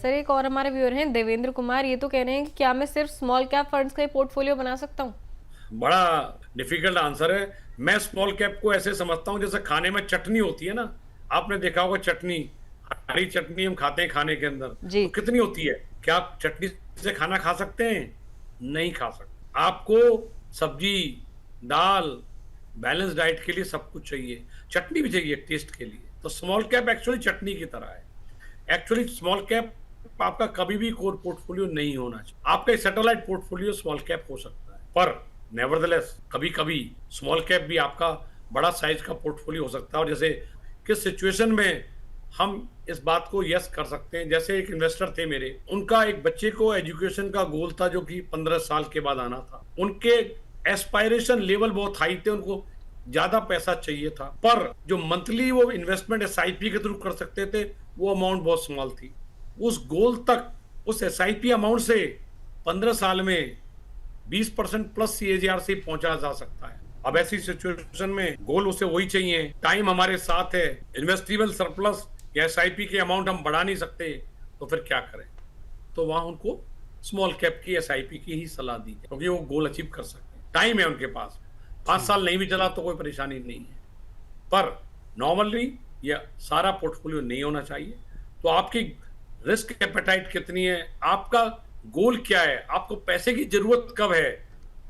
Sir एक और हमारे व्यूअर हैं देवेंद्र कुमार, ये तो कह रहे हैं कि क्या मैं सिर्फ स्मॉल कैप फंड्स का ही पोर्टफोलियो बना सकता हूँ? बड़ा डिफिकल्ट आंसर है। मैं स्मॉल कैप को ऐसे समझता हूँ जैसे खाने में चटनी होती है ना। आपने देखा होगा चटनी, हरी चटनी हम खाते हैं खाने के अंदर, जी। तो कितनी होती है? क्या आप चटनी से खाना खा सकते हैं? नहीं खा सकते। आपको सब्जी, दाल, बैलेंस डाइट के लिए सब कुछ चाहिए, चटनी भी चाहिए टेस्ट के लिए। तो स्मॉल कैप एक्चुअली चटनी की तरह है। एक्चुअली स्मॉल कैप आपका कभी भी कोर पोर्टफोलियो नहीं होना चाहिए। आपका सैटेलाइट पोर्टफोलियो स्मॉल कैप हो सकता है, पर नेवरदलेस कभी कभी स्मॉल कैप भी आपका बड़ा साइज का पोर्टफोलियो हो सकता है। और जैसे किस सिचुएशन में हम इस बात को यस कर सकते हैं, जैसे एक इन्वेस्टर थे मेरे, उनका एक बच्चे को एजुकेशन का गोल था जो कि 15 साल के बाद आना था। उनके एस्पायरेशन लेवल बहुत हाई थे, उनको ज्यादा पैसा चाहिए था, पर जो मंथली वो इन्वेस्टमेंट एसआईपी के थ्रू कर सकते थे वो अमाउंट बहुत स्मॉल थी। उस गोल तक उस एसआईपी अमाउंट से 15 साल में 20% प्लस सीएजीआर से पहुंचा जा सकता है। अब ऐसी सिचुएशन में गोल उसे वही चाहिए, टाइम हमारे साथ है, इन्वेस्टिबल सरप्लस या एसआईपी के अमाउंट हम बढ़ा नहीं सकते, तो फिर क्या करें? तो वहां उनको स्मॉल कैप की एसआईपी की ही सलाह दी जाए, क्योंकि वो गोल अचीव कर सकते हैं, टाइम है उनके पास। 5 साल नहीं भी चला तो कोई परेशानी नहीं है। पर नॉर्मली यह सारा पोर्टफोलियो नहीं होना चाहिए। तो आपकी रिस्क एपेटाइट कितनी है, आपका गोल क्या है, आपको पैसे की जरूरत कब है?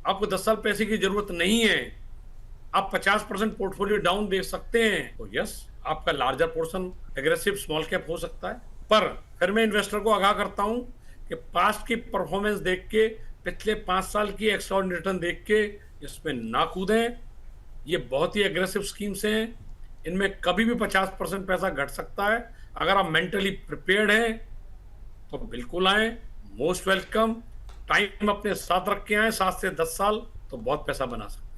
आपको 10 साल पैसे की जरूरत नहीं है, आप 50% पोर्टफोलियो डाउन दे सकते हैं, तो यस, आपका larger portion aggressive small cap हो सकता है। पर फिर मैं इन्वेस्टर को आगाह करता हूं कि पास्ट की परफॉर्मेंस देख के, पिछले 5 साल की एक्स्ट्राऑर्डिनरी रिटर्न देख के इसमें ना कूदें। ये बहुत ही एग्रेसिव स्कीम्स हैं, इनमें कभी भी 50% पैसा घट सकता है। अगर आप मेंटली प्रिपेयर्ड हैं तो बिल्कुल आए, मोस्ट वेलकम। टाइम अपने साथ रख के आए, 7 से 10 साल, तो बहुत पैसा बना सकते हैं।